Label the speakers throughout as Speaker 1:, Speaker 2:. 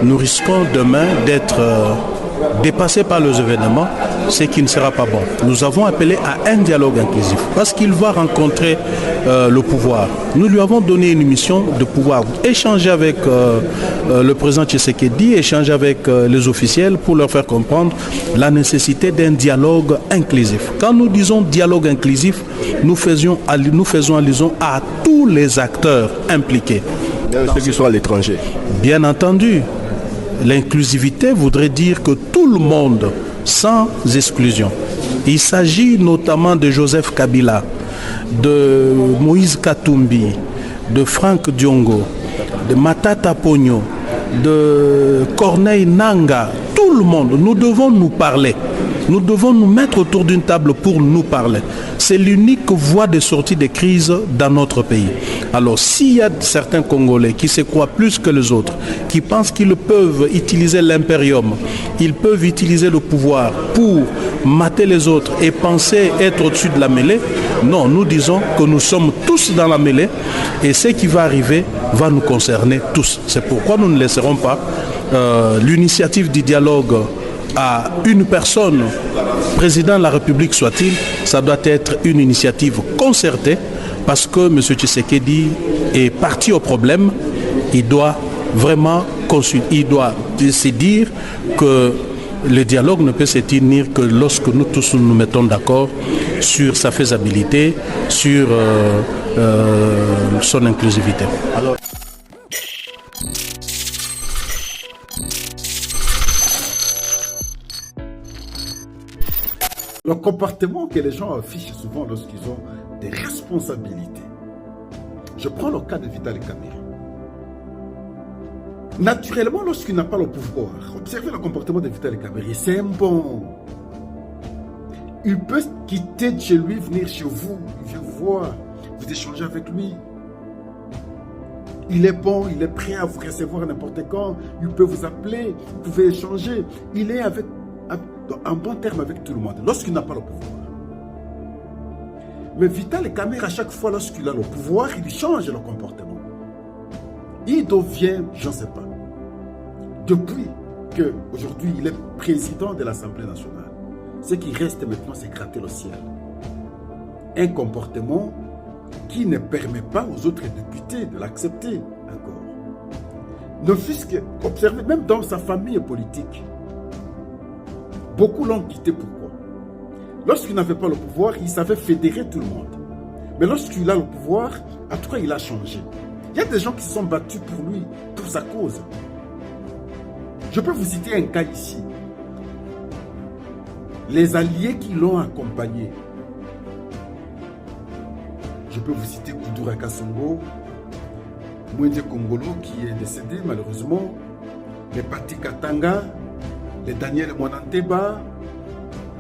Speaker 1: nous risquons demain d'être dépassés par les événements, ce qui ne sera pas bon. Nous avons appelé à un dialogue inclusif parce qu'il va rencontrer le pouvoir. Nous lui avons donné une mission de pouvoir échanger avec le président Tshisekedi, échanger avec les officiels pour leur faire comprendre la nécessité d'un dialogue inclusif. Quand nous disons dialogue inclusif, nous faisons allusion à tous les acteurs impliqués.
Speaker 2: Ceux qui sont à l'étranger.
Speaker 1: Bien entendu. L'inclusivité voudrait dire que tout le monde, sans exclusion. Il s'agit notamment de Joseph Kabila, de Moïse Katumbi, de Franck Diongo, de Matata Ponyo, de Corneille Nanga. Tout le monde, nous devons nous parler. Nous devons nous mettre autour d'une table pour nous parler. C'est l'unique voie de sortie des crises dans notre pays. Alors, s'il y a certains Congolais qui se croient plus que les autres, qui pensent qu'ils peuvent utiliser l'impérium, ils peuvent utiliser le pouvoir pour mater les autres et penser être au-dessus de la mêlée, non, nous disons que nous sommes tous dans la mêlée et ce qui va arriver va nous concerner tous. C'est pourquoi nous ne laisserons pas l'initiative du dialogue à une personne, président de la République soit-il, ça doit être une initiative concertée parce que M. Tshisekedi est parti au problème. Il doit vraiment il doit se dire que le dialogue ne peut se tenir que lorsque nous tous nous mettons d'accord sur sa faisabilité, sur son inclusivité. Alors,
Speaker 3: le comportement que les gens affichent souvent lorsqu'ils ont des responsabilités. Je prends le cas de Vital Kamerhe. Naturellement, lorsqu'il n'a pas le pouvoir, observez le comportement de Vital Kamerhe, c'est un bon. Il peut quitter de chez lui, venir chez vous, il vient vous voir, vous échangez avec lui. Il est bon, il est prêt à vous recevoir n'importe quand, il peut vous appeler, vous pouvez échanger. Il est en bon terme avec tout le monde, lorsqu'il n'a pas le pouvoir. Mais Vital Kamerhe, à chaque fois, lorsqu'il a le pouvoir, il change le comportement. Il devient, je ne sais pas, depuis qu'aujourd'hui il est président de l'Assemblée nationale, ce qui reste maintenant, c'est gratter le ciel. Un comportement qui ne permet pas aux autres députés de l'accepter encore. Ne fût-ce que, observez, même dans sa famille politique, beaucoup l'ont quitté. Pourquoi? Lorsqu'il n'avait pas le pouvoir, il savait fédérer tout le monde. Mais lorsqu'il a le pouvoir, en tout cas, il a changé. Il y a des gens qui se sont battus pour lui, pour sa cause. Je peux vous citer un cas ici. Les alliés qui l'ont accompagné. Je peux vous citer Koudoura Kassongo, Mwende Kongolo qui est décédé malheureusement, les Pati Katanga, les Daniel Mwananteba,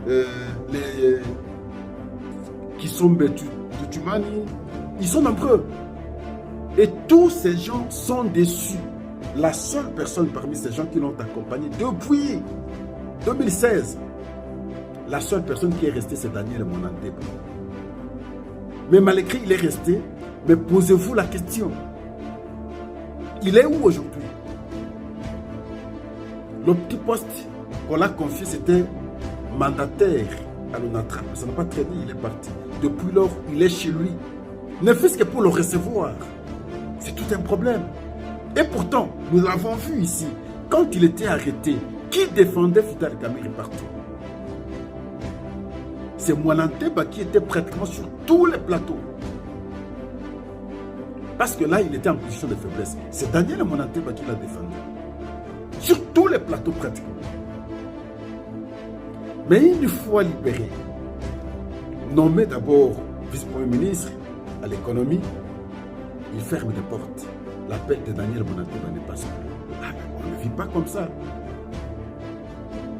Speaker 3: les Kisombe Tutumani, ils sont nombreux. Et tous ces gens sont déçus. La seule personne parmi ces gens qui l'ont accompagné depuis 2016, la seule personne qui est restée, c'est Daniel Mwananteba. Mais malgré il est resté, mais posez-vous la question. Il est où aujourd'hui? Le petit poste qu'on l'a confié, c'était mandataire à l'ONATRA. Ça n'a pas très bien, il est parti. Depuis lors, il est chez lui. Ne fût-ce que pour le recevoir. C'est tout un problème. Et pourtant, nous l'avons vu ici, quand il était arrêté, qui défendait Vital Kamerhe partout? C'est Mwananteba qui était pratiquement sur tous les plateaux. Parce que là, il était en position de faiblesse. C'est Daniel Mwananteba qui l'a défendu. Sur tous les plateaux pratiquement. Mais une fois libéré, nommé d'abord vice-premier ministre à l'économie, il ferme des portes. L'appel de Daniel Mwananteba n'est pas seul. On ne vit pas comme ça.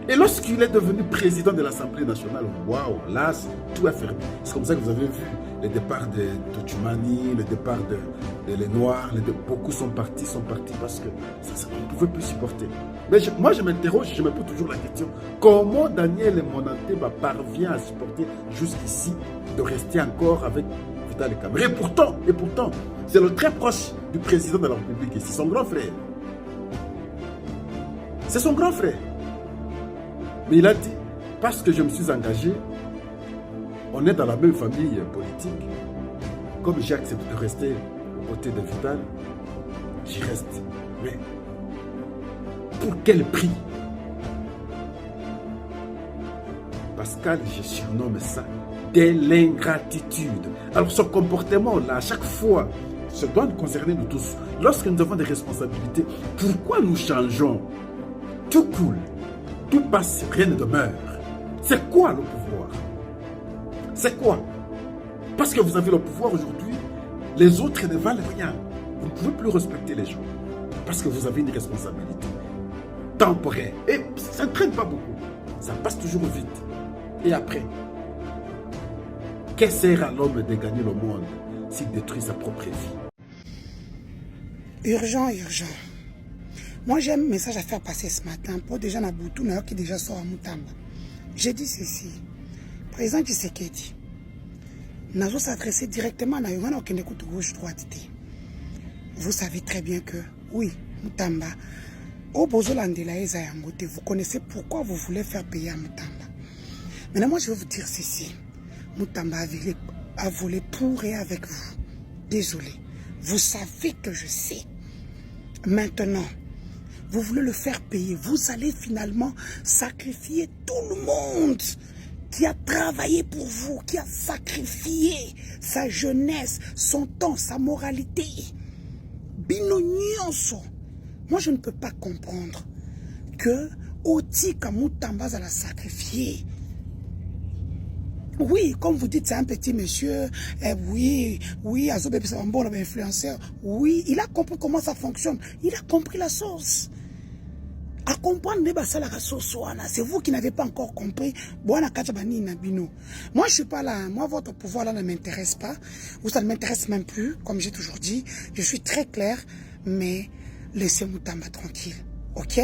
Speaker 3: Et lorsqu'il est devenu président de l'Assemblée nationale, waouh, là, tout est fermé. C'est comme ça que vous avez vu le départ de Totumani, le départ des Noirs, beaucoup sont partis parce que on ne pouvait plus supporter. Mais moi, je m'interroge, je me pose toujours la question, comment Daniel Mwananteba parvient à supporter jusqu'ici de rester encore avec Vital Kamerhe? Et pourtant, c'est le très proche du président de la République ici, son grand frère. C'est son grand frère. Mais il a dit, parce que je me suis engagé, on est dans la même famille politique. Comme j'ai accepté de rester aux côtés de Vital, j'y reste. Mais pour quel prix? Pascal, je surnomme ça de l'ingratitude. Alors ce comportement-là, à chaque fois, ça doit nous concerner nous tous. Lorsque nous avons des responsabilités, pourquoi nous changeons? Tout coule, tout passe, rien ne demeure. C'est quoi le pouvoir? C'est quoi? Parce que vous avez le pouvoir aujourd'hui, les autres ne valent rien. Vous ne pouvez plus respecter les gens. Parce que vous avez une responsabilité temporaire. Et ça ne traîne pas beaucoup. Ça passe toujours vite. Et après, qu'est-ce que sert à l'homme de gagner le monde s'il détruit sa propre vie?
Speaker 4: Urgent, urgent. Moi, j'ai un message à faire passer ce matin pour des gens à Boutou qui déjà sont à Moutamba. J'ai dit ceci. Président Tshisekedi, nous s'adresser directement à Yongana qui n'écoute gauche droite. Vous savez très bien que, oui, Moutamba, au Bozolandela Ezayangote, vous connaissez pourquoi vous voulez faire payer à Moutamba. Maintenant, moi, je vais vous dire ceci. Moutamba a volé pour et avec vous. Désolé. Vous savez que je sais. Maintenant, vous voulez le faire payer. Vous allez finalement sacrifier tout le monde qui a travaillé pour vous, qui a sacrifié sa jeunesse, son temps, sa moralité. Bino nyonso. Moi, je ne peux pas comprendre que Otika Moutamba va la sacrifier. Oui, comme vous dites, c'est un petit monsieur. Oui, Azobé, c'est un bon influenceur. Oui, il a compris comment ça fonctionne. Il a compris la sauce. À comprendre, c'est vous qui n'avez pas encore compris. Moi, je ne suis pas là. Moi, votre pouvoir là ne m'intéresse pas. Ou ça ne m'intéresse même plus, comme j'ai toujours dit. Je suis très clair, mais laissez Moutamba tranquille. Ok?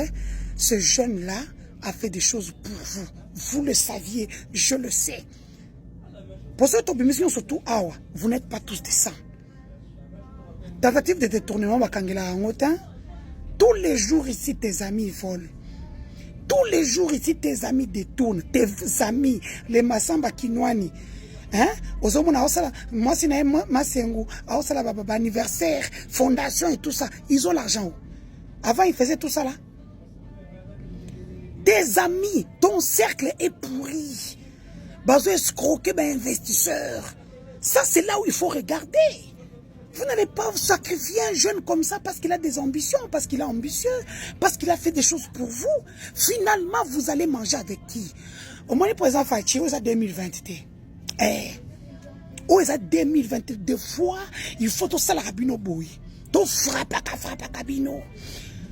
Speaker 4: Ce jeune-là a fait des choses pour vous. Vous le saviez, je le sais. Pour ceux qui surtout, vous n'êtes pas tous des saints. Tentative de détournement, tous les jours ici, tes amis volent. Tous les jours ici, tes amis détournent. Tes amis, les Massamba Kinwani. Hein? Moi, si Massengu, anniversaire, fondation et tout ça, ils ont l'argent. Avant, ils faisaient tout ça là. Tes amis, ton cercle est pourri. Bazo escroquer investisseur. Ça, c'est là où il faut regarder. Vous n'allez pas vous sacrifier un jeune comme ça parce qu'il a des ambitions, parce qu'il est ambitieux, parce qu'il a fait des choses pour vous. Finalement, vous allez manger avec qui? Au moins, le président Fachi, où est-ce 2022? Où est-ce 2022? Des fois, il faut tout ça la cabine boy. Tout frappe la cabine.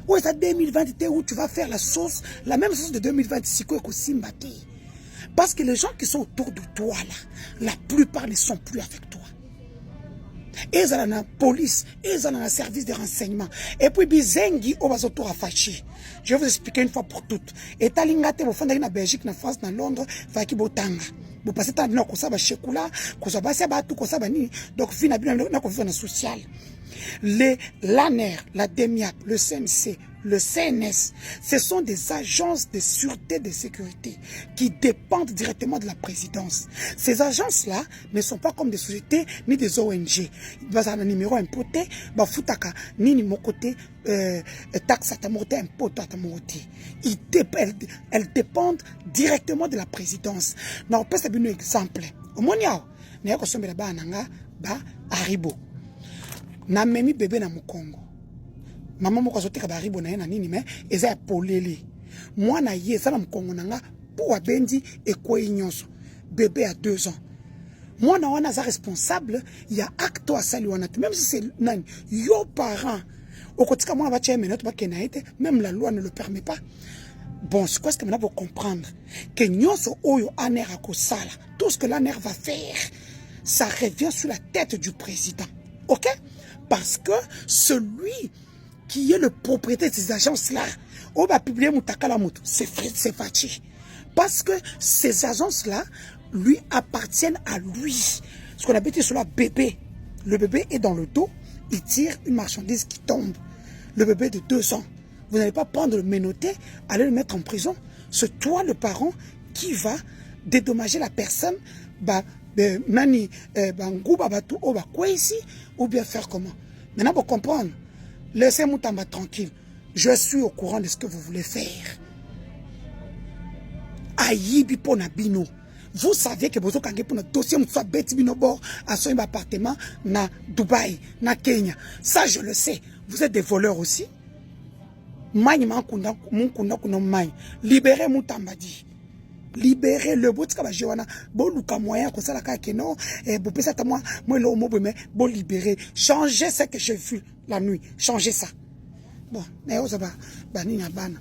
Speaker 4: Où est-ce 2022 où tu vas faire la sauce, la même sauce de 2026 qu'au Simbati? Parce que les gens qui sont autour de toi, là, la plupart ne sont plus avec toi. Ils sont dans la police, ils sont dans le service de renseignement. Et puis, Bizengi, on va autour à Fachi. Je vais vous expliquer une fois pour toutes. Et Talingate, vous fondez en Belgique, en France, en Londres, Faki Botanga. Vous passez par là, Kosaba Shekula, Kosaba Sabatu, Kosaba Ni. Donc, finalement, on a confiance social. L'ANER, la DEMIAP, le CMC, le CNS, ce sont des agences de sûreté et de sécurité qui dépendent directement de la présidence. Ces agences-là ne sont pas comme des sociétés ni des ONG. Ils ont un numéro impoté, ni mon côté, taxe à ta moté, impôt à ta moté. Elles dépendent directement de la présidence. On peut un exemple. Au Moniao, nous avons Haribo. Na memi bébé na Mukongo. Maman moko azoteka baribo na ye na nini mais eza ya polele. Moi na ye ça na Mukongo nanga pour abendi ekoi nyonso. Bébé a 2 ans. Moi na wana za responsable, il y a acte à sali wana même si c'est nani yo parent. Okotika moi ba tche menote ba kenaite, même la loi ne le permet pas. Bon, c'est quoi ce que maintenant faut comprendre que nyonso oyo aner akosala, tout ce que l'ANER va faire, ça revient sur la tête du président. OK? Parce que celui qui est le propriétaire de ces agences-là, on va publier Moutakalamout, c'est Fachi. Parce que ces agences-là lui appartiennent à lui. Ce qu'on appelle sur la bébé. Le bébé est dans le dos, il tire une marchandise qui tombe. Le bébé de 2 ans. Vous n'allez pas prendre le menotté, aller le mettre en prison. C'est toi le parent qui va dédommager la personne, ou bien faire comment. Maintenant, pour comprendre, laissez Moutamba tranquille. Je suis au courant de ce que vous voulez faire. Aïbi pour Nabino. Vous savez que vous avez pour notre dossier, vous avez bêti bord à son appartement na Dubaï, na Kenya. Ça, je le sais. Vous êtes des voleurs aussi. Libérez Moutambadi. Libérez le bout de Joana. Bon, Luka moyen, comme ça, la kakeno. Et vous pensez à moi, mais bon, libérez. Changez ce que j'ai vu la nuit. Changez ça. Bon, mais vous avez banina ban.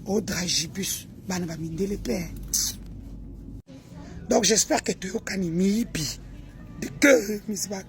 Speaker 4: Au dragibus. Ban va miner les pères. Donc, j'espère que tu as un de que, Miss Bac.